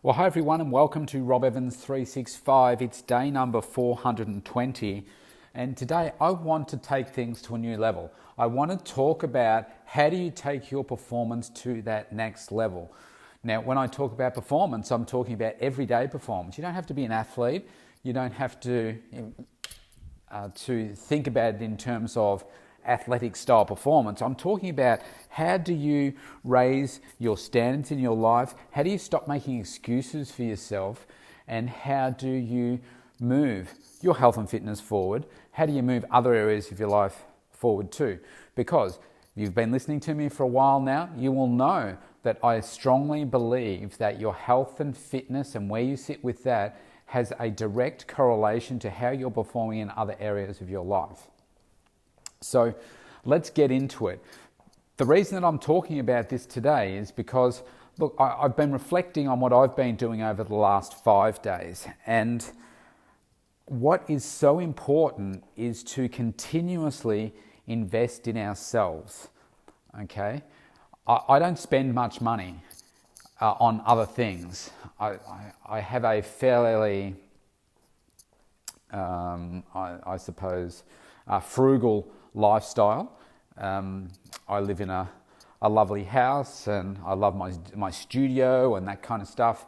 Well, hi everyone, and welcome to Rob Evans 365. It's day number 420, and today I want to take things to a new level. I want to talk about how do you take your performance to that next level. Now, when I talk about performance, I'm talking about everyday performance. You don't have to be an athlete. You don't have to think about it in terms of athletic style performance. I'm talking about how do you raise your standards in your life, how do you stop making excuses for yourself, and how do you move your health and fitness forward, how do you move other areas of your life forward too. Because if you've been listening to me for a while now, you will know that I strongly believe that your health and fitness and where you sit with that has a direct correlation to how you're performing in other areas of your life. So let's get into it. The reason that I'm talking about this today is because, look, I've been reflecting on what I've been doing over the last 5 days. And what is so important is to continuously invest in ourselves, okay? I don't spend much money on other things. I have a fairly, I suppose, frugal lifestyle. I live in a lovely house and I love my studio and that kind of stuff.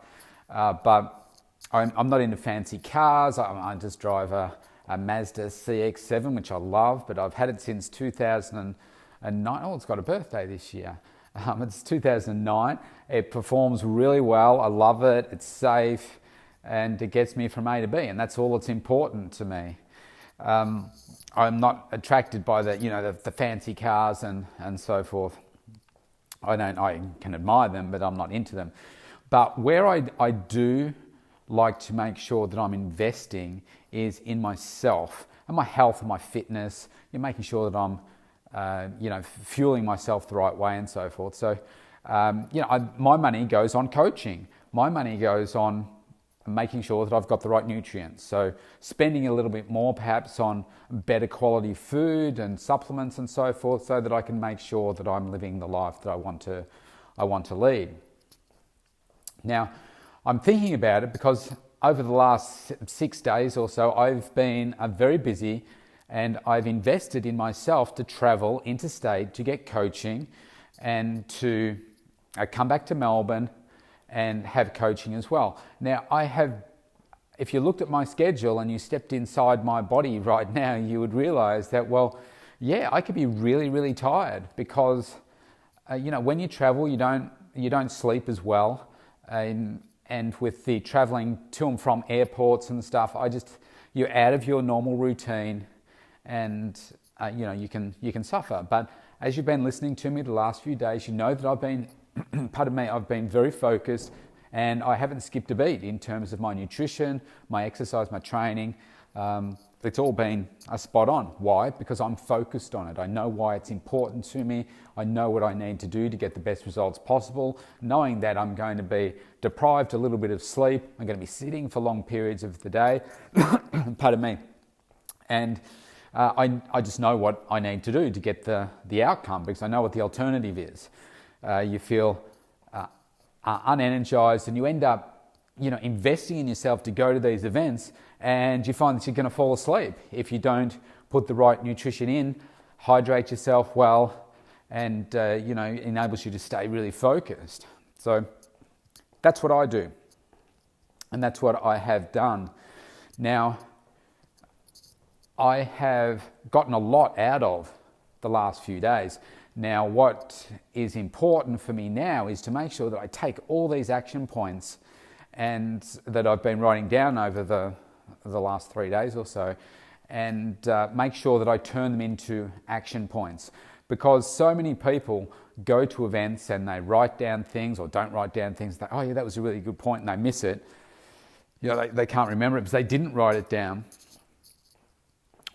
But I'm not into fancy cars. I just drive a Mazda CX-7, which I love, but I've had it since 2009. Oh, it's got a birthday this year. It's 2009. It performs really well. I love it. It's safe and it gets me from A to B, and that's all that's important to me. I'm not attracted by the fancy cars and so forth. I can admire them, but I'm not into them. But where I do like to make sure that I'm investing is in myself and my health and my fitness. You're making sure that I'm, fueling myself the right way and so forth. So, my money goes on coaching. My money goes on making sure that I've got the right nutrients. So spending a little bit more perhaps on better quality food and supplements and so forth, so that I can make sure that I'm living the life that I want to lead. Now, I'm thinking about it because over the last 6 days or so, I've been very busy and I've invested in myself to travel interstate to get coaching and to come back to Melbourne and have coaching as well. Now, if you looked at my schedule and you stepped inside my body right now, you would realize that, I could be really, really tired because, when you travel, you don't sleep as well. And with the traveling to and from airports and stuff, you're out of your normal routine and, you can suffer. But as you've been listening to me the last few days, you know that I've been I've been very focused and I haven't skipped a beat in terms of my nutrition, my exercise, my training. It's all been spot on. Why? Because I'm focused on it. I know why it's important to me. I know what I need to do to get the best results possible, knowing that I'm going to be deprived a little bit of sleep. I'm going to be sitting for long periods of the day. Pardon me. And I just know what I need to do to get the outcome, because I know what the alternative is. You feel unenergized and you end up, investing in yourself to go to these events, and you find that you're going to fall asleep if you don't put the right nutrition in, hydrate yourself well, and, enables you to stay really focused. So that's what I do. And that's what I have done. Now, I have gotten a lot out of the last few days. Now, what is important for me now is to make sure that I take all these action points and that I've been writing down over the last 3 days or so, and make sure that I turn them into action points. Because so many people go to events and they write down things or don't write down things. They, oh yeah, that was a really good point, and they miss it. They can't remember it because they didn't write it down.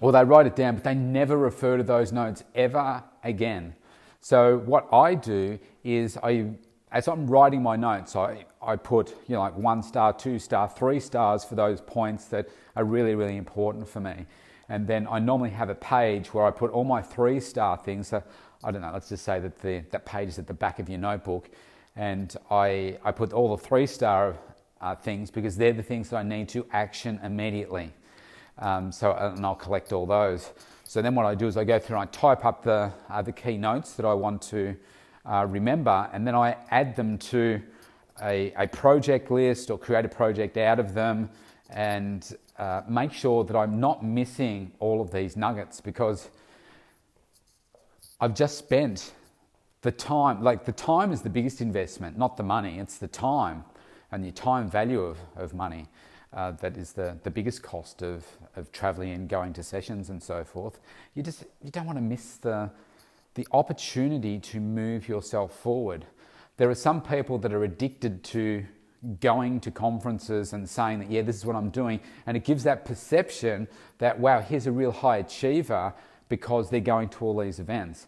Or they write it down, but they never refer to those notes ever again. So what I do is as I'm writing my notes, I put 1 star, 2 star, 3 stars for those points that are really, really important for me. And then I normally have a page where I put all my 3-star things. So, I don't know, let's just say that that page is at the back of your notebook, and I put all the 3-star things because they're the things that I need to action immediately. And I'll collect all those. So then what I do is I go through and I type up the key notes that I want to remember, and then I add them to a project list or create a project out of them, and make sure that I'm not missing all of these nuggets, because I've just spent the time. Like, the time is the biggest investment, not the money. It's the time and the time value of money. That is the biggest cost of traveling and going to sessions and so forth. You don't want to miss the opportunity to move yourself forward. There are some people that are addicted to going to conferences and saying that, yeah, this is what I'm doing. And it gives that perception that, wow, here's a real high achiever because they're going to all these events.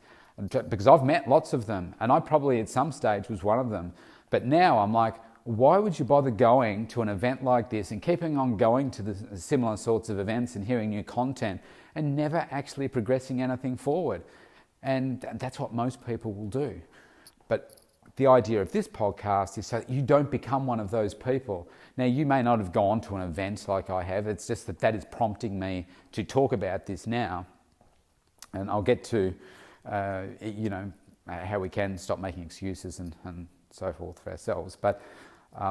Because I've met lots of them, and I probably at some stage was one of them. But now I'm like, why would you bother going to an event like this and keeping on going to the similar sorts of events and hearing new content and never actually progressing anything forward? And that's what most people will do. But the idea of this podcast is so that you don't become one of those people. Now, you may not have gone to an event like I have. It's just that is prompting me to talk about this now. And I'll get to, how we can stop making excuses and so forth for ourselves. But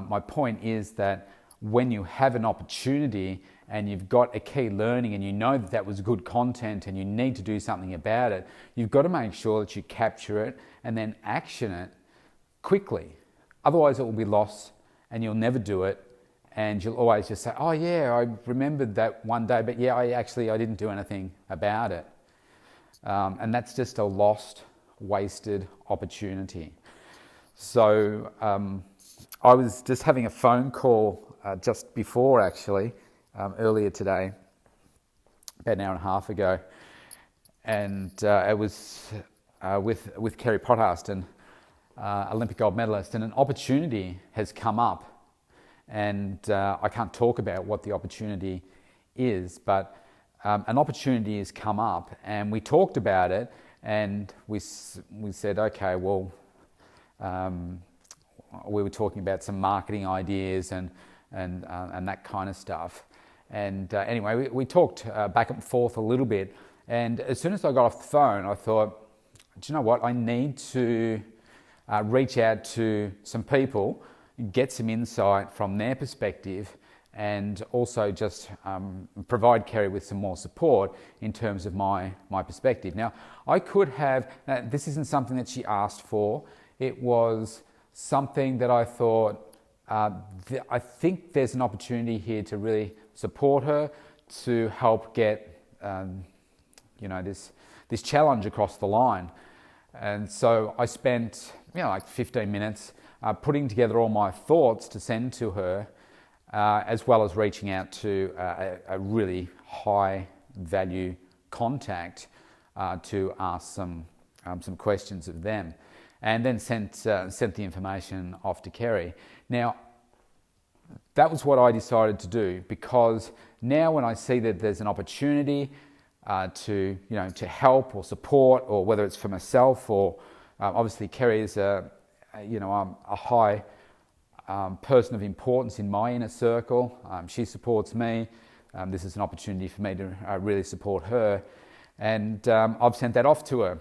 my point is that when you have an opportunity and you've got a key learning and you know that was good content and you need to do something about it, you've got to make sure that you capture it and then action it quickly. Otherwise it will be lost and you'll never do it, and you'll always just say, oh yeah, I remembered that one day, but yeah, I didn't do anything about it. And that's just a lost, wasted opportunity. So I was just having a phone call just before, actually, earlier today, about an hour and a half ago, and it was with Kerry Pothast, Olympic gold medalist, and an opportunity has come up, and I can't talk about what the opportunity is, but an opportunity has come up, and we talked about it, and we said, okay, well, we were talking about some marketing ideas and that kind of stuff. And anyway, we talked back and forth a little bit. And as soon as I got off the phone, I thought, do you know what? I need to reach out to some people, get some insight from their perspective, and also just provide Kerry with some more support in terms of my perspective. Now, I could have, this isn't something that she asked for. It was something that I thought, I think there's an opportunity here to really support her, to help get, this challenge across the line. And so I spent, like 15 minutes putting together all my thoughts to send to her, as well as reaching out to a really high value contact to ask some questions of them. And then sent the information off to Kerry. Now, that was what I decided to do, because now when I see that there's an opportunity to help or support, or whether it's for myself or obviously Kerry is a high person of importance in my inner circle. She supports me. This is an opportunity for me to really support her, and I've sent that off to her.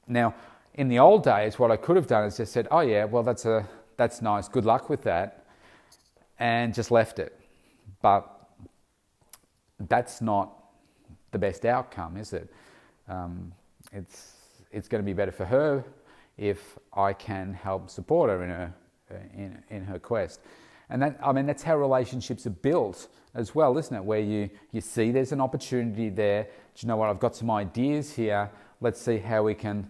Now, in the old days, what I could have done is just said, oh yeah, well that's nice, good luck with that, and just left it. But that's not the best outcome, is it? It's going to be better for her if I can help support her in her quest. And that's how relationships are built as well, isn't it? Where you see there's an opportunity there. Do you know what? I've got some ideas here. Let's see how we can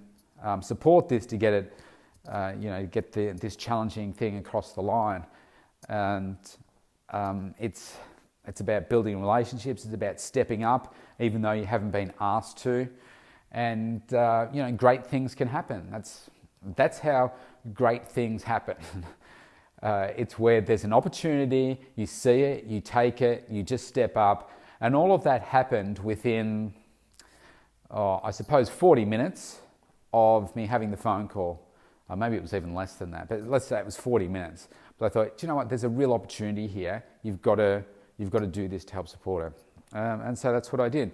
support this to get it, get this challenging thing across the line. And it's about building relationships. It's about stepping up, even though you haven't been asked to. And great things can happen. That's how great things happen. It's where there's an opportunity, you see it, you take it, you just step up. And all of that happened within, I suppose, 40 minutes of me having the phone call. Maybe it was even less than that, but let's say it was 40 minutes. But I thought, do you know what? There's a real opportunity here. You've got to do this to help support her. And so that's what I did.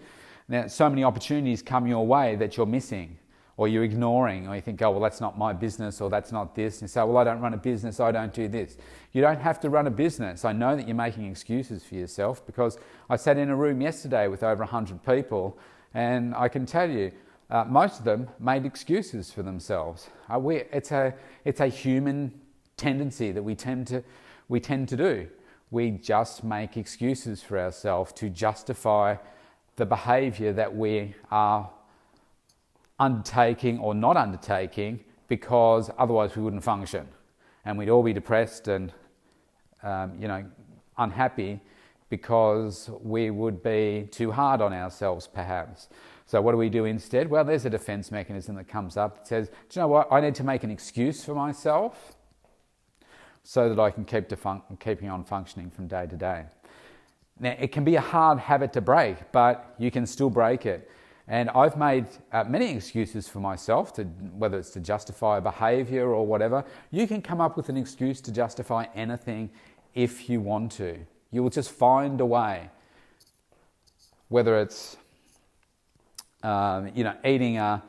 Now, so many opportunities come your way that you're missing, or you're ignoring, or you think, oh, well, that's not my business, or that's not this. And you say, well, I don't run a business, I don't do this. You don't have to run a business. I know that you're making excuses for yourself, because I sat in a room yesterday with over 100 people, and I can tell you, most of them made excuses for themselves. It's a human tendency that we tend to do. We just make excuses for ourselves to justify the behaviour that we are undertaking or not undertaking, because otherwise we wouldn't function, and we'd all be depressed and unhappy, because we would be too hard on ourselves perhaps. So what do we do instead? Well, there's a defence mechanism that comes up that says, do you know what, I need to make an excuse for myself so that I can keeping on functioning from day to day. Now, it can be a hard habit to break, but you can still break it. And I've made many excuses for myself, whether it's to justify a behaviour or whatever. You can come up with an excuse to justify anything if you want to. You will just find a way, whether it's eating a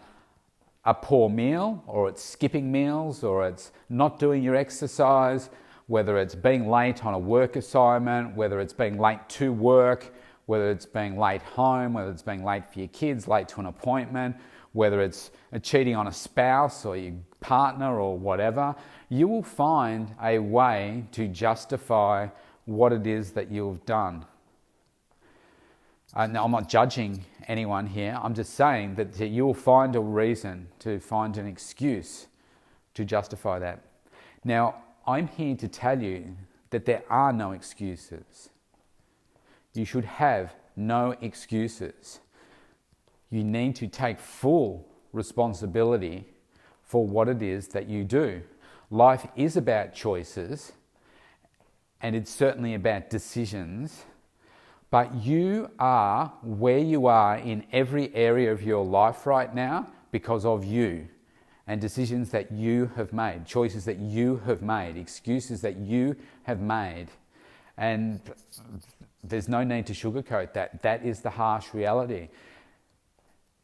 poor meal, or it's skipping meals, or it's not doing your exercise, whether it's being late on a work assignment, whether it's being late to work, whether it's being late home, whether it's being late for your kids, late to an appointment, whether it's cheating on a spouse or your partner or whatever. You will find a way to justify what it is that you've done. Now, I'm not judging anyone here. I'm just saying that you'll find a reason to find an excuse to justify that. Now, I'm here to tell you that there are no excuses. You should have no excuses. You need to take full responsibility for what it is that you do. Life is about choices, and it's certainly about decisions. But you are where you are in every area of your life right now because of you and decisions that you have made, choices that you have made, excuses that you have made. And there's no need to sugarcoat that. That is the harsh reality.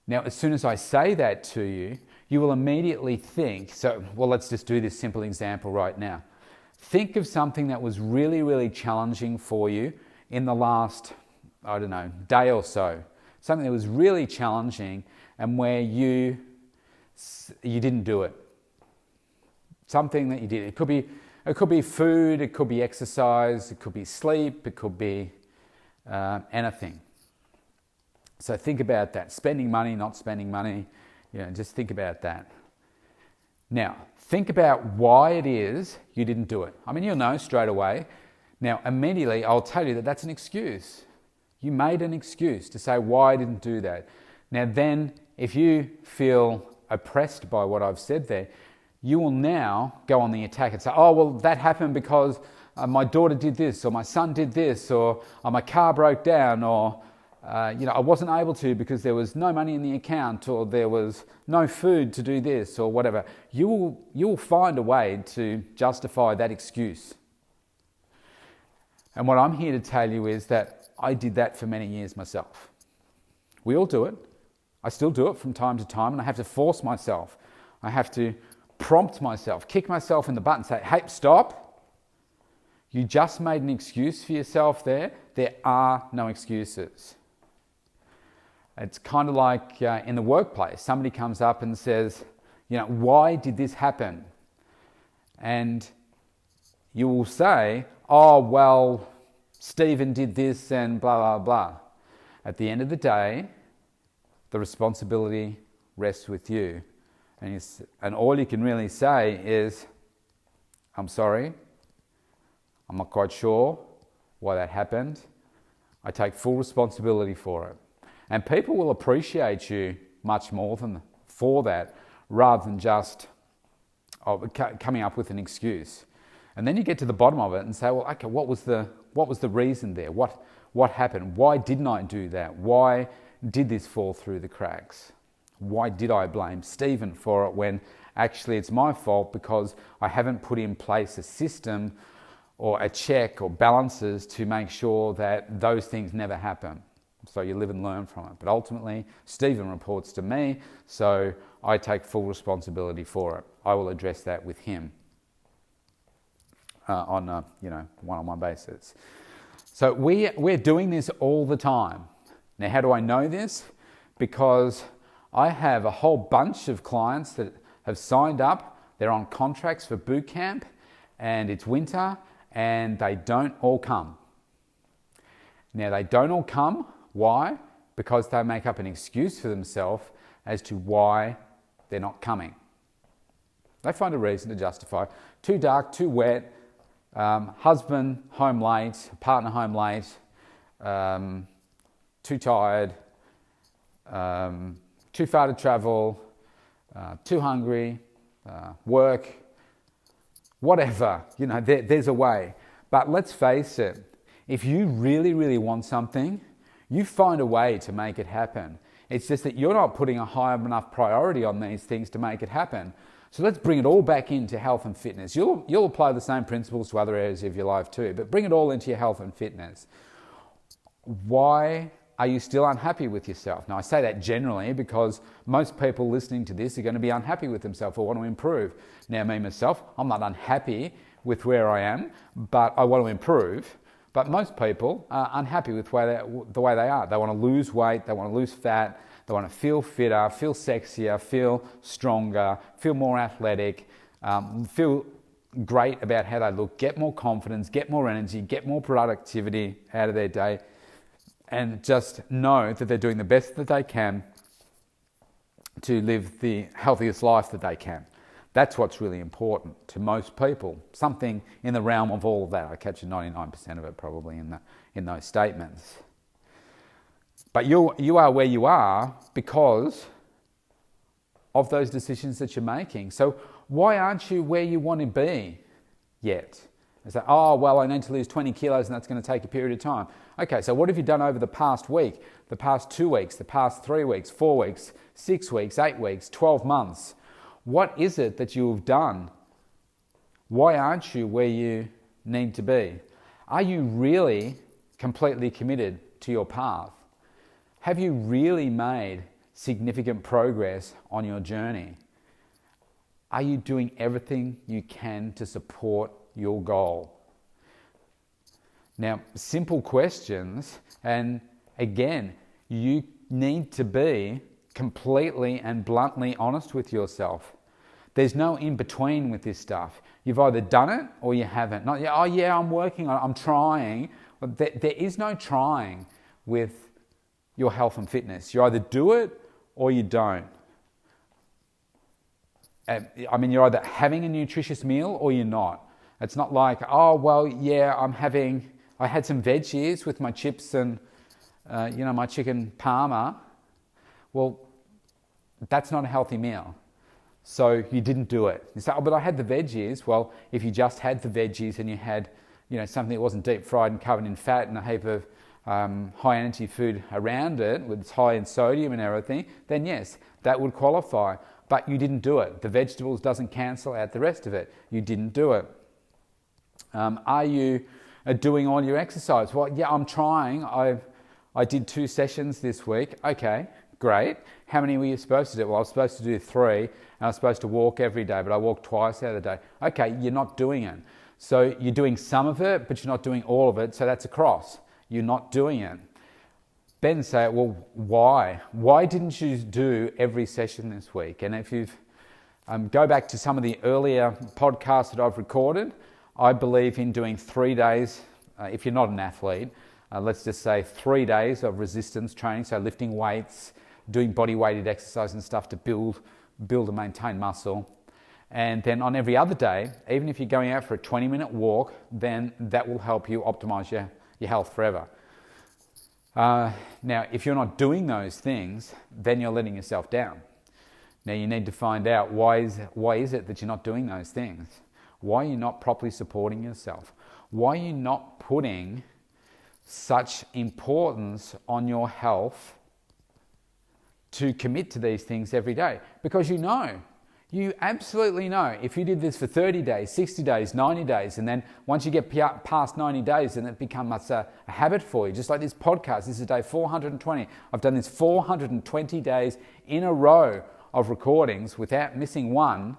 Now, as soon as I say that to you, you will immediately think, let's just do this simple example right now. Think of something that was really, really challenging for you in the last, day or so. Something that was really challenging and where you didn't do it. Something that you did. It could be food, it could be exercise, it could be sleep, it could be anything. So think about that. Spending money, not spending money, just think about that. Now, think about why it is you didn't do it. I mean, you'll know straight away. Now, immediately, I'll tell you that that's an excuse. You made an excuse to say why I didn't do that. Now then, if you feel oppressed by what I've said there, you will now go on the attack and say, oh, well, that happened because my daughter did this, or my son did this, or my car broke down, or I wasn't able to because there was no money in the account, or there was no food to do this, or whatever. You will find a way to justify that excuse. And what I'm here to tell you is that I did that for many years myself. We all do it. I still do it from time to time, and I have to force myself. I have to prompt myself, kick myself in the butt and say, hey, stop. You just made an excuse for yourself there. There are no excuses. It's kind of like in the workplace. Somebody comes up and says, why did this happen? And you will say, oh, well, Stephen did this and blah, blah, blah. At the end of the day, the responsibility rests with you. And all you can really say is, I'm sorry, I'm not quite sure why that happened. I take full responsibility for it. And people will appreciate you much more for that, rather than just coming up with an excuse. And then you get to the bottom of it and say, well, okay, what was the reason there? What happened? Why didn't I do that? Why did this fall through the cracks? Why did I blame Stephen for it when actually it's my fault because I haven't put in place a system or a check or balances to make sure that those things never happen. So you live and learn from it. But ultimately, Stephen reports to me, so I take full responsibility for it. I will address that with him on a one-on-one basis. So we're doing this all the time. Now, how do I know this? Because I have a whole bunch of clients that have signed up. They're on contracts for boot camp, and it's winter, and they don't all come. Now, they don't all come. Why? Because they make up an excuse for themselves as to why they're not coming. They find a reason to justify. Too dark, too wet, husband home late, partner home late, too tired, too far to travel, too hungry, work, whatever. There's a way. But let's face it, if you really, really want something, you find a way to make it happen. It's just that you're not putting a high enough priority on these things to make it happen. So let's bring it all back into health and fitness. You'll apply the same principles to other areas of your life too, but bring it all into your health and fitness. Why are you still unhappy with yourself? Now, I say that generally because most people listening to this are going to be unhappy with themselves or want to improve. Now, me, myself, I'm not unhappy with where I am, but I want to improve. But most people are unhappy with the way they are. They want to lose weight, they want to lose fat, they want to feel fitter, feel sexier, feel stronger, feel more athletic, feel great about how they look, get more confidence, get more energy, get more productivity out of their day, and just know that they're doing the best that they can to live the healthiest life that they can. That's what's really important to most people. Something in the realm of all of that. I catch 99% of it probably in those statements. But you are where you are because of those decisions that you're making. So why aren't you where you want to be yet? It's like, I need to lose 20 kilos and that's going to take a period of time. Okay, so what have you done over the past week, the past 2 weeks, the past 3 weeks, 4 weeks, 6 weeks, 8 weeks, 12 months? What is it that you've done? Why aren't you where you need to be? Are you really completely committed to your path? Have you really made significant progress on your journey? Are you doing everything you can to support your goal? Now, simple questions, and again, you need to be completely and bluntly honest with yourself. There's no in between with this stuff. You've either done it or you haven't. Not, I'm working on it, I'm trying. There is no trying with your health and fitness. You either do it or you don't. You're either having a nutritious meal or you're not. It's not like, I had some veggies with my chips and, my chicken parma. Well, that's not a healthy meal. So you didn't do it. You say, but I had the veggies. Well, if you just had the veggies and you had, something that wasn't deep fried and covered in fat and a heap of high energy food around it, with it's high in sodium and everything, then yes, that would qualify. But you didn't do it. The vegetables doesn't cancel out the rest of it. You didn't do it. Are you doing all your exercise? Well, yeah, I'm trying. I did 2 sessions this week. Okay, great. How many were you supposed to do? Well, I was supposed to do 3, and I was supposed to walk every day, but I walked twice out of the day. Okay, you're not doing it. So you're doing some of it, but you're not doing all of it, so that's a cross. You're not doing it. Then say, well, why? Why didn't you do every session this week? And if you go back to some of the earlier podcasts that I've recorded, I believe in doing 3 days, if you're not an athlete, let's just say 3 days of resistance training, so lifting weights, doing body weighted exercise and stuff to build and maintain muscle. And then on every other day, even if you're going out for a 20-minute walk, then that will help you optimize your health forever. Now, if you're not doing those things, then you're letting yourself down. Now, you need to find out why is it that you're not doing those things? Why are you not properly supporting yourself? Why are you not putting such importance on your health to commit to these things every day? Because you know You absolutely know if you did this for 30 days, 60 days, 90 days, and then once you get past 90 days, then it becomes a habit for you. Just like this podcast, this is day 420. I've done this 420 days in a row of recordings without missing one.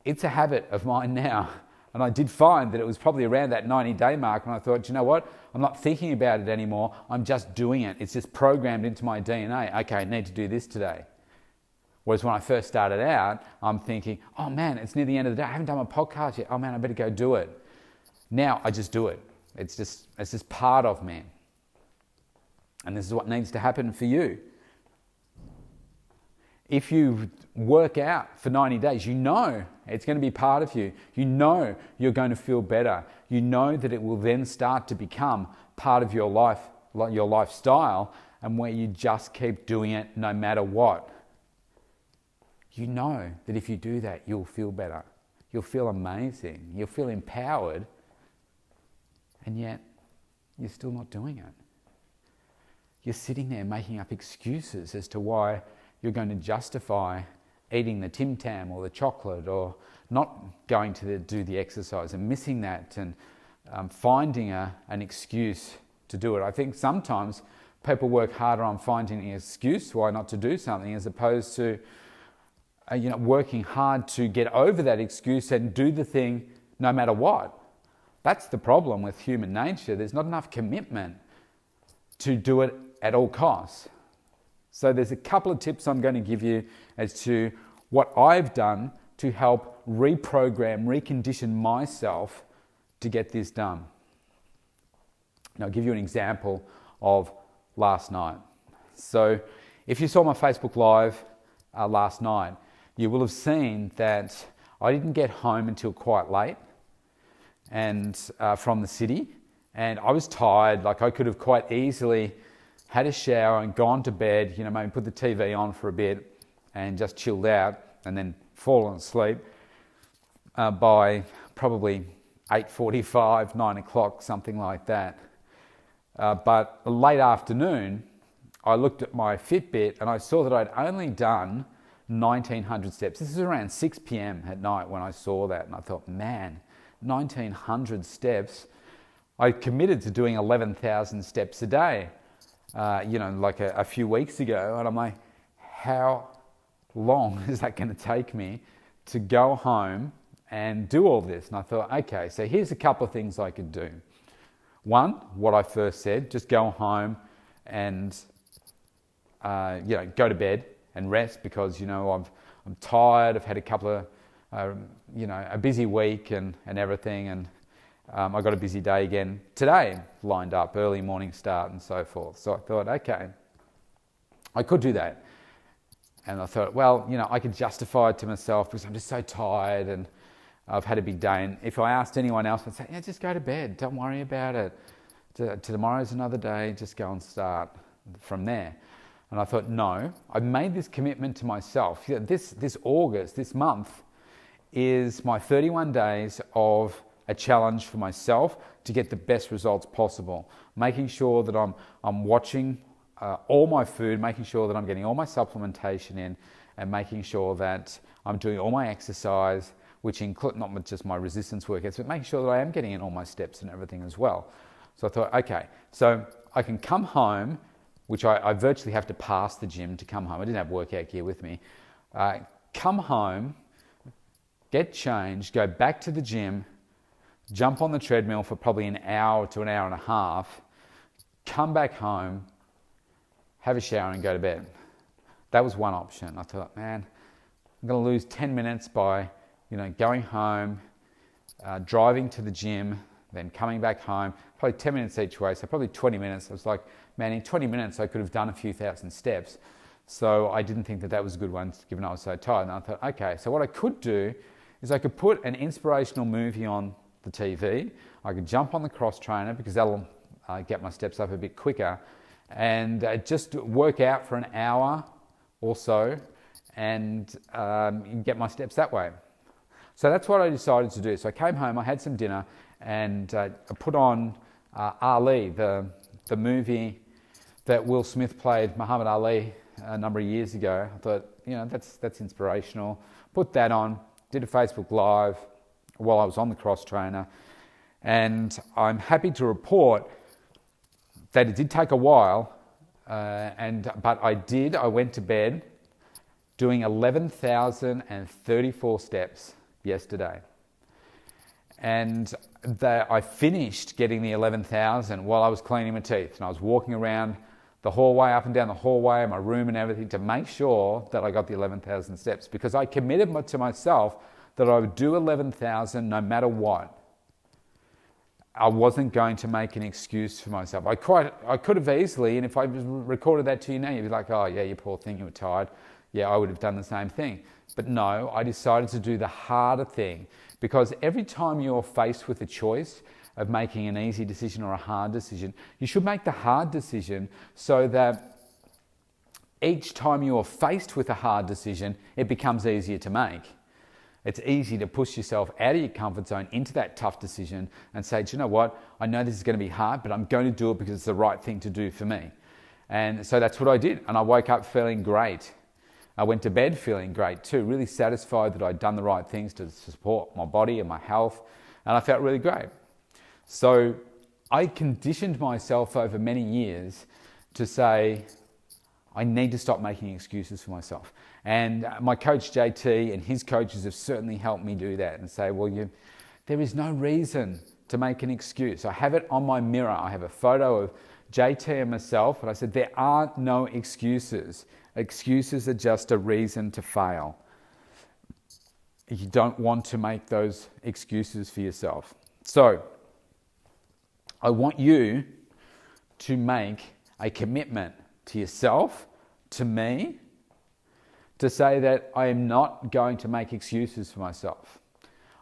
It's a habit of mine now. And I did find that it was probably around that 90-day mark when I thought, you know what? I'm not thinking about it anymore. I'm just doing it. It's just programmed into my DNA. Okay, I need to do this today. Whereas when I first started out, I'm thinking, oh man, it's near the end of the day. I haven't done my podcast yet. Oh man, I better go do it. Now I just do it. It's just part of me. And this is what needs to happen for you. If you work out for 90 days, you know it's going to be part of you. You know you're going to feel better. You know that it will then start to become part of your life, your lifestyle, and where you just keep doing it no matter what. You know that if you do that, you'll feel better. You'll feel amazing. You'll feel empowered. And yet, you're still not doing it. You're sitting there making up excuses as to why you're going to justify eating the Tim Tam or the chocolate or not going to do the exercise and missing that and finding an excuse to do it. I think sometimes people work harder on finding an excuse why not to do something as opposed to working hard to get over that excuse and do the thing no matter what. That's the problem with human nature. There's not enough commitment to do it at all costs. So there's a couple of tips I'm going to give you as to what I've done to help reprogram, recondition myself to get this done. And I'll give you an example of last night. So if you saw my Facebook Live last night, you will have seen that I didn't get home until quite late and from the city, and I was tired. Like, I could have quite easily had a shower and gone to bed, maybe put the TV on for a bit and just chilled out and then fallen asleep by probably 8:45, 9 o'clock, something like that. But late afternoon, I looked at my Fitbit and I saw that I'd only done 1,900 steps. This is around 6 p.m. at night when I saw that, and I thought, man, 1,900 steps. I committed to doing 11,000 steps a day, like a few weeks ago, and I'm like, how long is that going to take me to go home and do all this? And I thought, okay, so here's a couple of things I could do. One, what I first said, just go home and go to bed and rest because I'm tired. I've had a couple of a busy week and everything, and I got a busy day again today lined up, early morning start and so forth. So I thought, okay, I could do that. And I thought, well, I could justify it to myself because I'm just so tired and I've had a big day. And if I asked anyone else, I'd say, yeah, just go to bed. Don't worry about it. Tomorrow's another day. Just go and start from there. And I thought, no, I've made this commitment to myself. This August, this month, is my 31 days of a challenge for myself to get the best results possible. Making sure that I'm watching all my food, making sure that I'm getting all my supplementation in, and making sure that I'm doing all my exercise, which include not just my resistance workouts, but making sure that I am getting in all my steps and everything as well. So I thought, okay, so I can come home, which I virtually have to pass the gym to come home. I didn't have workout gear with me. Come home, get changed, go back to the gym, jump on the treadmill for probably an hour to an hour and a half, come back home, have a shower and go to bed. That was one option. I thought, man, I'm going to lose 10 minutes by, going home, driving to the gym, then coming back home, probably 10 minutes each way, so probably 20 minutes. I was like, man, in 20 minutes I could have done a few thousand steps. So I didn't think that was a good one, given I was so tired. And I thought, okay, so what I could do is I could put an inspirational movie on the TV. I could jump on the cross trainer because that'll get my steps up a bit quicker, and just work out for an hour or so and get my steps that way. So that's what I decided to do. So I came home, I had some dinner, and I put on Ali, the movie that Will Smith played Muhammad Ali a number of years ago. I thought, that's inspirational. Put that on, did a Facebook Live while I was on the cross trainer. And I'm happy to report that it did take a while, but I went to bed doing 11,034 steps yesterday. And I finished getting the 11,000 while I was cleaning my teeth. And I was walking around the hallway, up and down the hallway, my room and everything, to make sure that I got the 11,000 steps, because I committed to myself that I would do 11,000 no matter what. I wasn't going to make an excuse for myself. I could have easily, and if I recorded that to you now, you'd be like, oh yeah, you poor thing, you were tired. Yeah, I would have done the same thing. But no, I decided to do the harder thing, because every time you're faced with a choice of making an easy decision or a hard decision, you should make the hard decision, so that each time you're faced with a hard decision, it becomes easier to make. It's easy to push yourself out of your comfort zone into that tough decision and say, do you know what? I know this is going to be hard, but I'm going to do it because it's the right thing to do for me. And so that's what I did. And I woke up feeling great. I went to bed feeling great too, really satisfied that I'd done the right things to support my body and my health. And I felt really great. So I conditioned myself over many years to say, I need to stop making excuses for myself. And my coach JT and his coaches have certainly helped me do that and say, well, there is no reason to make an excuse. I have it on my mirror. I have a photo of JT and myself, and I said, there are no excuses. Excuses are just a reason to fail. You don't want to make those excuses for yourself. So I want you to make a commitment to yourself, to me, to say that I am not going to make excuses for myself.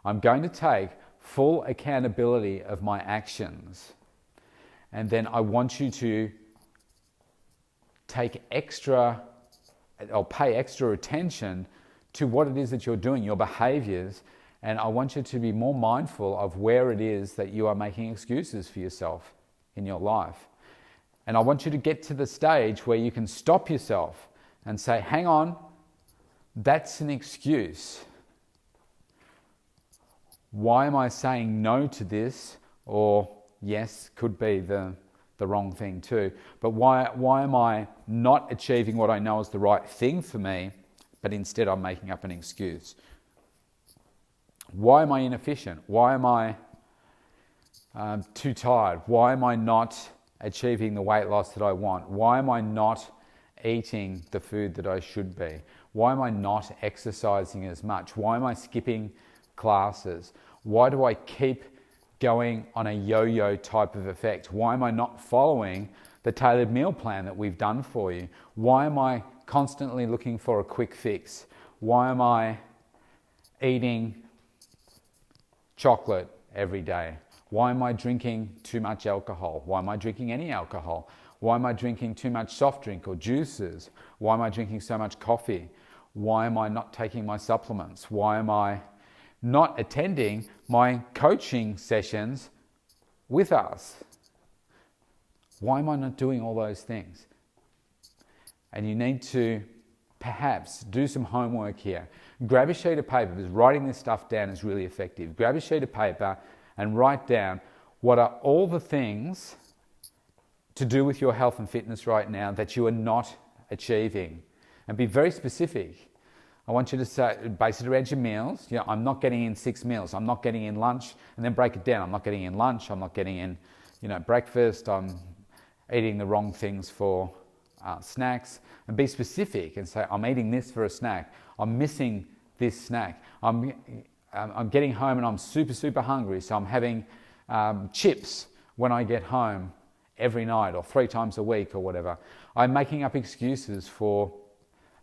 I'm going to take full accountability of my actions. And then I want you to pay extra attention to what it is that you're doing, your behaviors. And I want you to be more mindful of where it is that you are making excuses for yourself in your life. And I want you to get to the stage where you can stop yourself and say, hang on, that's an excuse. Why am I saying no to this? Or yes, could be the wrong thing too. But why am I not achieving what I know is the right thing for me, but instead I'm making up an excuse? Why am I inefficient? Why am I too tired? Why am I not achieving the weight loss that I want? Why am I not eating the food that I should be? Why am I not exercising as much? Why am I skipping classes? Why do I keep going on a yo-yo type of effect? Why am I not following the tailored meal plan that we've done for you? Why am I constantly looking for a quick fix? Why am I eating chocolate every day? Why am I drinking too much alcohol? Why am I drinking any alcohol? Why am I drinking too much soft drink or juices? Why am I drinking so much coffee? Why am I not taking my supplements? Why am I not attending my coaching sessions with us? Why am I not doing all those things? And you need to perhaps do some homework here. Grab a sheet of paper, because writing this stuff down is really effective. Grab a sheet of paper and write down what are all the things to do with your health and fitness right now that you are not achieving. And be very specific. I want you to say, base it around your meals. I'm not getting in 6 meals. I'm not getting in lunch, and then break it down. I'm not getting in lunch. I'm not getting in, breakfast. I'm eating the wrong things for snacks. And be specific and say, I'm eating this for a snack. I'm missing this snack. I'm getting home and I'm super, super hungry. So I'm having chips when I get home every night or 3 times a week or whatever. I'm making up excuses for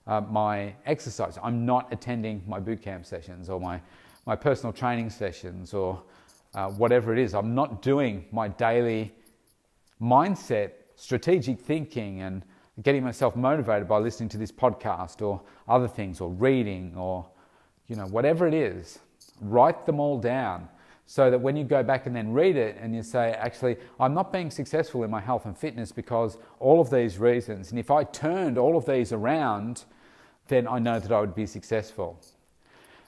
my exercise. I'm not attending my boot camp sessions or my personal training sessions or whatever it is. I'm not doing my daily mindset, strategic thinking and getting myself motivated by listening to this podcast or other things or reading or, whatever it is. Write them all down So that when you go back and then read it and you say, actually, I'm not being successful in my health and fitness because all of these reasons. And if I turned all of these around, then I know that I would be successful.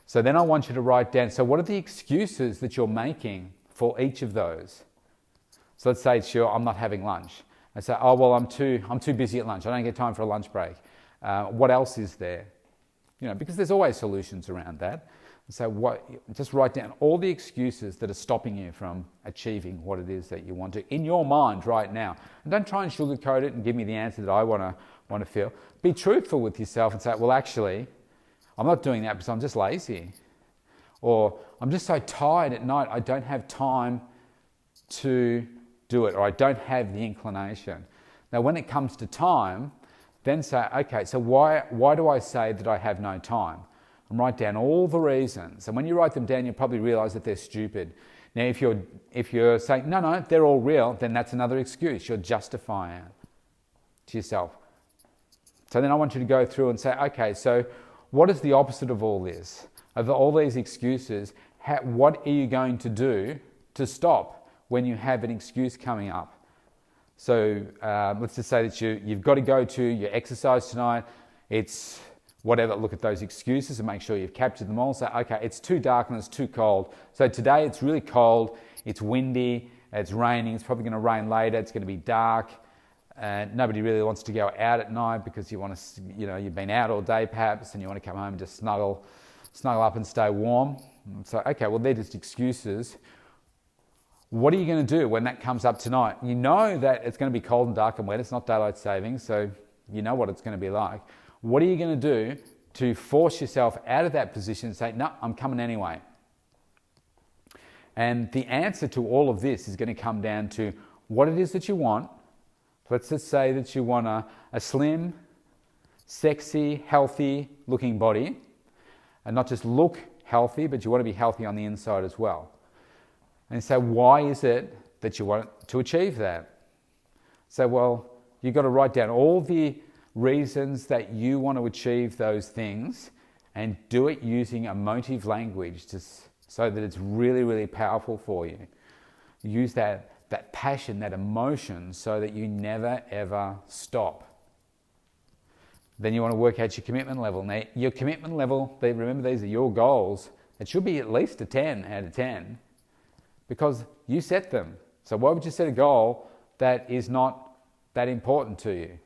So then I want you to write down, so what are the excuses that you're making for each of those? So let's say, sure, I'm not having lunch. I say, oh, well, I'm too busy at lunch. I don't get time for a lunch break. What else is there? Because there's always solutions around that. So just write down all the excuses that are stopping you from achieving what it is that you want to in your mind right now. And don't try and sugarcoat it and give me the answer that I want to feel. Be truthful with yourself and say, well, actually, I'm not doing that because I'm just lazy. Or I'm just so tired at night, I don't have time to do it, or I don't have the inclination. Now, when it comes to time, then say, okay, so why do I say that I have no time? And write down all the reasons. And when you write them down, you'll probably realize that they're stupid. Now, if you're saying, no, they're all real, then that's another excuse. You're justifying it to yourself. So then I want you to go through and say, okay, so what is the opposite of all this? Of all these excuses, what are you going to do to stop when you have an excuse coming up? So let's just say that you've got to go to your exercise tonight. It's whatever, look at those excuses and make sure you've captured them all. Say, okay, it's too dark and it's too cold. So today it's really cold, it's windy, it's raining, it's probably going to rain later, it's going to be dark. Nobody really wants to go out at night because you want to, you've been out all day perhaps and you want to come home and just snuggle up and stay warm. So, okay, well, they're just excuses. What are you going to do when that comes up tonight? You know that it's going to be cold and dark and wet. It's not daylight savings, so you know what it's going to be like. What are you going to do to force yourself out of that position and say, no, I'm coming anyway? And the answer to all of this is going to come down to what it is that you want. Let's just say that you want a slim, sexy, healthy looking body, and not just look healthy, but you want to be healthy on the inside as well. And so why is it that you want to achieve that? So, well, you've got to write down all the reasons that you want to achieve those things and do it using emotive language so that it's really, really powerful for you. Use that passion, that emotion, so that you never, ever stop. Then you want to work out your commitment level. Now, your commitment level, remember these are your goals. It should be at least a 10 out of 10 because you set them. So why would you set a goal that is not that important to you?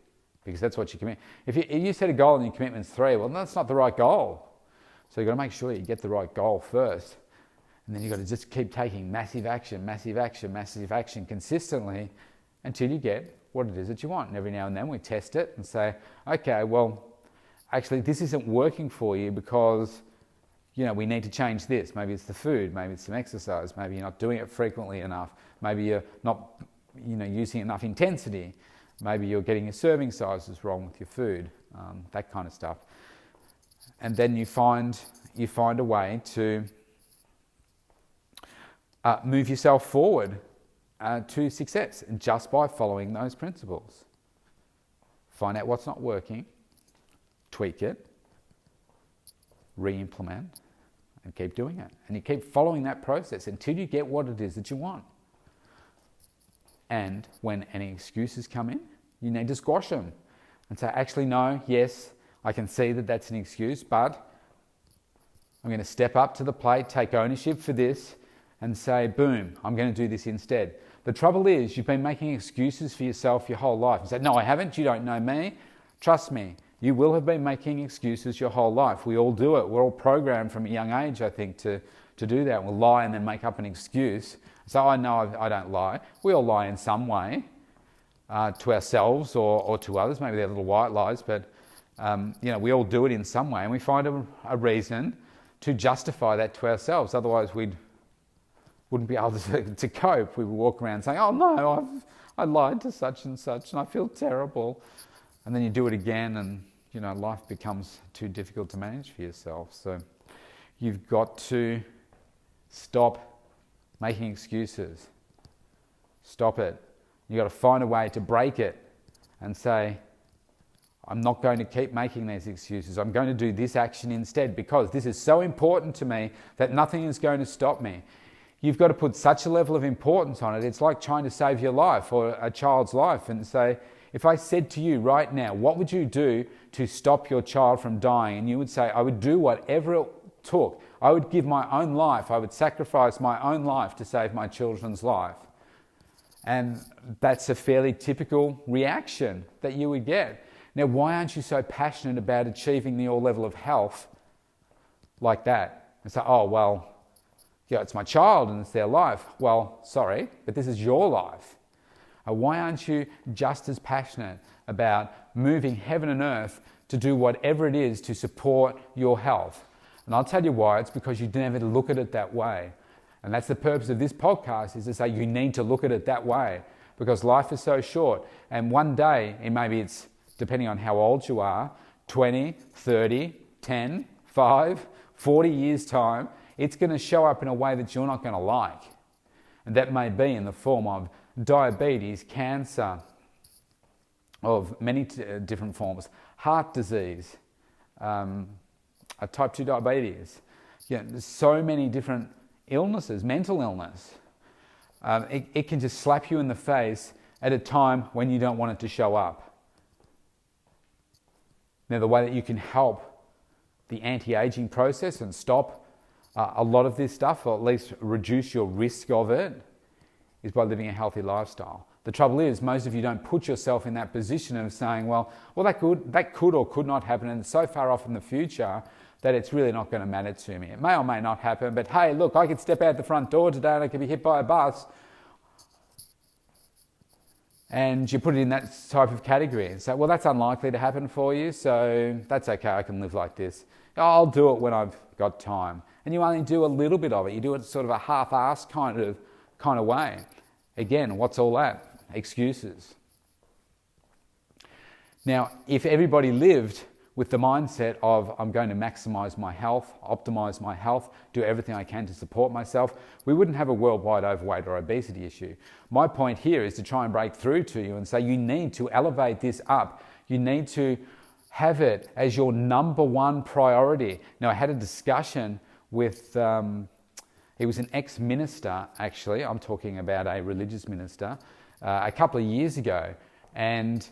Because that's what you commit. If you set a goal and your commitment's 3, well, that's not the right goal. So you've got to make sure you get the right goal first. And then you've got to just keep taking massive action consistently until you get what it is that you want. And every now and then we test it and say, okay, well, actually this isn't working for you because, we need to change this. Maybe it's the food, maybe it's some exercise, maybe you're not doing it frequently enough, maybe you're not, using enough intensity, maybe you're getting your serving sizes wrong with your food, that kind of stuff. And then you find a way to move yourself forward to success just by following those principles. Find out what's not working, tweak it, re-implement, and keep doing it. And you keep following that process until you get what it is that you want. And when any excuses come in, you need to squash them and say, actually, no, yes, I can see that that's an excuse, but I'm going to step up to the plate, take ownership for this, and say, boom, I'm going to do this instead. The trouble is, you've been making excuses for yourself your whole life. You say, no, I haven't, you don't know me. Trust me, you will have been making excuses your whole life. We all do it. We're all programmed from a young age, I think, to do that. We'll lie and then make up an excuse. So I know I don't lie. We all lie in some way to ourselves or to others. Maybe they're little white lies, but we all do it in some way. And we find a reason to justify that to ourselves. Otherwise, we wouldn't be able to cope. We would walk around saying, oh no, I lied to such and I feel terrible. And then you do it again and, life becomes too difficult to manage for yourself. So you've got to stop making excuses. Stop it. You've got to find a way to break it and say, I'm not going to keep making these excuses. I'm going to do this action instead because this is so important to me that nothing is going to stop me. you've got to put such a level of importance on it. It's like trying to save your life or a child's life and say, if I said to you right now, what would you do to stop your child from dying? And you would say, I would do whatever it took. I would give my own life. I would sacrifice my own life to save my children's life. And that's a fairly typical reaction that you would get. Now, why aren't you so passionate about achieving your level of health like that? And say, oh, well, yeah, it's my child and it's their life. Well, sorry, but this is your life. Why aren't you just as passionate about moving heaven and earth to do whatever it is to support your health? And I'll tell you why. It's because you never look at it that way. And that's the purpose of this podcast, is to say you need to look at it that way, because life is so short. And one day, and maybe it's, depending on how old you are, 20, 30, 10, 5, 40 years' time, it's going to show up in a way that you're not going to like. And that may be in the form of diabetes, cancer, of many different forms, heart disease, type 2 diabetes. There's so many different illnesses, mental illness. It can just slap you in the face at a time when you don't want it to show up. Now, the way that you can help the anti-aging process and stop a lot of this stuff, or at least reduce your risk of it, is by living a healthy lifestyle. The trouble is, most of you don't put yourself in that position of saying, well, that could or could not happen, and it's so far off in the future that it's really not going to matter to me. It may or may not happen, but hey, look, I could step out the front door today and I could be hit by a bus. And you put it in that type of category and say, well, that's unlikely to happen for you, so that's okay, I can live like this. I'll do it when I've got time. And you only do a little bit of it. You do it sort of a half-assed kind of way. Again, what's all that? Excuses. Now, if everybody lived with the mindset of, I'm going to maximize my health, optimize my health, do everything I can to support myself, we wouldn't have a worldwide overweight or obesity issue. My point here is to try and break through to you and say you need to elevate this up. You need to have it as your number one priority. Now, I had a discussion with, he was an ex-minister, actually. I'm talking about a religious minister, a couple of years ago, and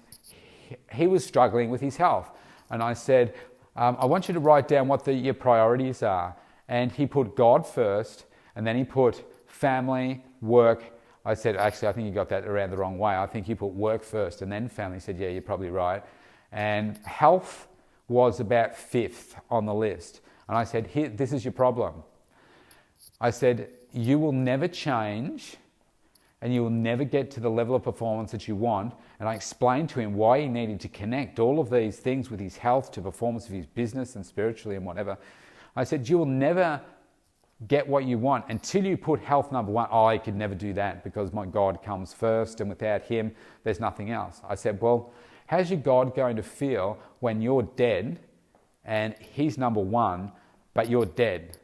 he was struggling with his health. And I said, I want you to write down what your priorities are. And he put God first, and then he put family, work. I said, actually, I think you got that around the wrong way. I think you put work first and then family. He said, yeah, you're probably right. And health was about fifth on the list. And I said, here, this is your problem. I said, you will never change and you will never get to the level of performance that you want. And I explained to him why he needed to connect all of these things with his health to performance of his business and spiritually and whatever. I said, you will never get what you want until you put health number one. Oh, I could never do that because my God comes first, and without him, there's nothing else. I said, well, how's your God going to feel when you're dead and he's number one, but you're dead?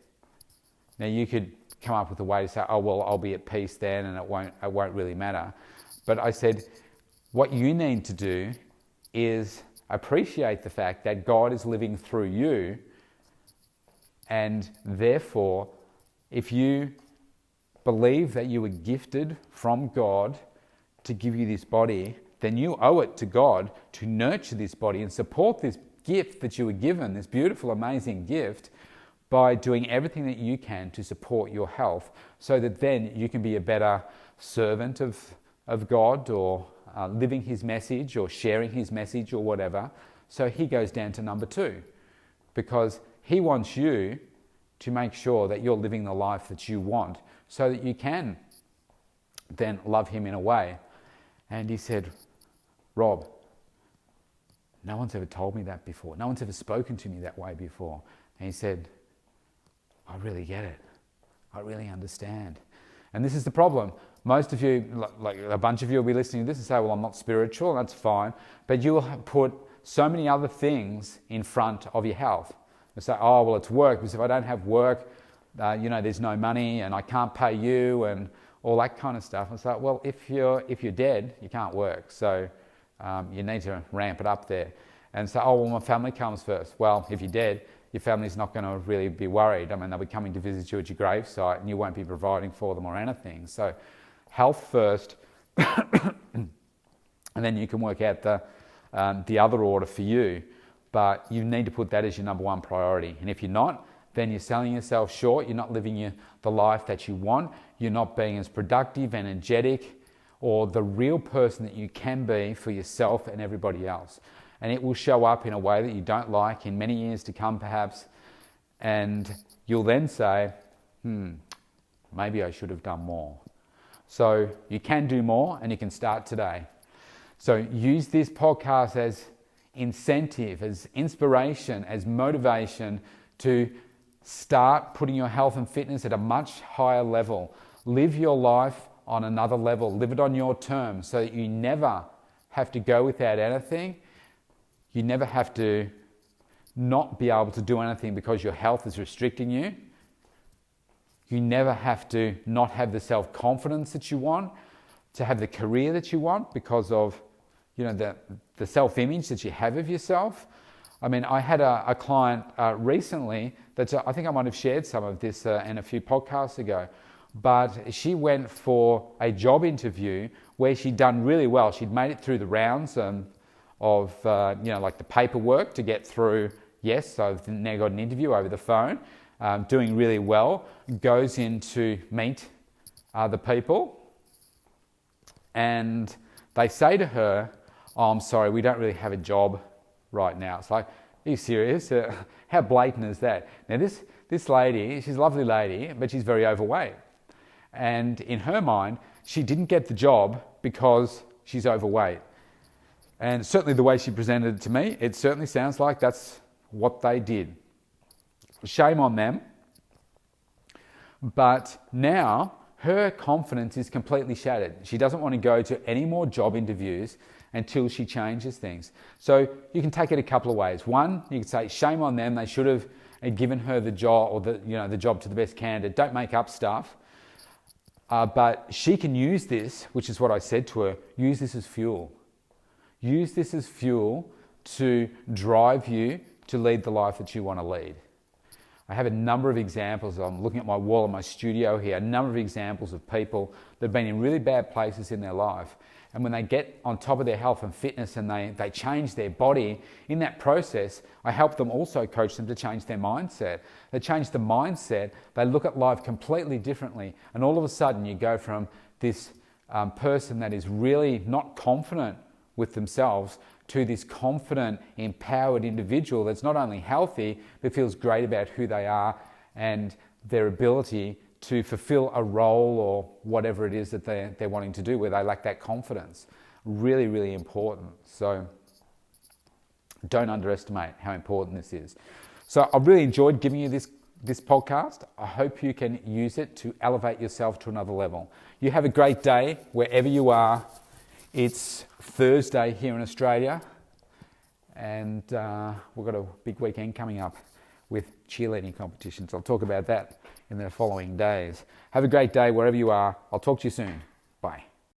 Now, you could come up with a way to say, oh, well, I'll be at peace then and it won't really matter. But I said, what you need to do is appreciate the fact that God is living through you, and therefore, if you believe that you were gifted from God to give you this body, then you owe it to God to nurture this body and support this gift that you were given, this beautiful, amazing gift, by doing everything that you can to support your health, so that then you can be a better servant of God, or living his message or sharing his message or whatever. So he goes down to number two, because he wants you to make sure that you're living the life that you want, so that you can then love him in a way. And he said, Rob, no one's ever told me that before. No one's ever spoken to me that way before. And he said, I really get it. I really understand. And this is the problem. Most of you, like a bunch of you will be listening to this and say, well, I'm not spiritual, and that's fine. But you will put so many other things in front of your health. You say, oh, well, it's work, because if I don't have work, there's no money and I can't pay you and all that kind of stuff. And so, well, if you're dead, you can't work. So you need to ramp it up there. And say, oh, well, my family comes first. Well, if you're dead, your family's not going to really be worried. I mean, they'll be coming to visit you at your gravesite and you won't be providing for them or anything. So health first, and then you can work out the other order for you. But you need to put that as your number one priority. And if you're not, then you're selling yourself short. You're not living the life that you want. You're not being as productive, energetic, or the real person that you can be for yourself and everybody else. And it will show up in a way that you don't like in many years to come, perhaps. And you'll then say, maybe I should have done more. So you can do more and you can start today. So use this podcast as incentive, as inspiration, as motivation to start putting your health and fitness at a much higher level. Live your life on another level. Live it on your terms so that you never have to go without anything. You never have to not be able to do anything because your health is restricting you. You never have to not have the self-confidence that you want, to have the career that you want because of the self-image that you have of yourself. I mean, I had a client recently that I think I might have shared some of this in a few podcasts ago, but she went for a job interview where she'd done really well. She'd made it through the rounds of like the paperwork to get through. Yes, so I've now got an interview over the phone, doing really well, goes in to meet the people, and they say to her, "Oh, I'm sorry, we don't really have a job right now." It's like, are you serious? How blatant is that? Now this lady, she's a lovely lady, but she's very overweight. And in her mind, she didn't get the job because she's overweight. And certainly the way she presented it to me, it certainly sounds like that's what they did. Shame on them. But now her confidence is completely shattered. She doesn't want to go to any more job interviews until she changes things. So you can take it a couple of ways. One, you can say, shame on them. They should have given her the job, or the job to the best candidate. Don't make up stuff. But she can use this, which is what I said to her, use this as fuel. Use this as fuel to drive you to lead the life that you want to lead. I have a number of examples. I'm looking at my wall in my studio here, a number of examples of people that have been in really bad places in their life. And when they get on top of their health and fitness and they change their body, in that process, I help them also coach them to change their mindset. They change the mindset, they look at life completely differently. And all of a sudden you go from this person that is really not confident with themselves to this confident, empowered individual that's not only healthy, but feels great about who they are and their ability to fulfill a role or whatever it is that they're wanting to do, where they lack that confidence. Really, really important. So don't underestimate how important this is. So I've really enjoyed giving you this podcast. I hope you can use it to elevate yourself to another level. You have a great day wherever you are. It's Thursday here in Australia, and we've got a big weekend coming up with cheerleading competitions. I'll talk about that in the following days. Have a great day wherever you are. I'll talk to you soon. Bye.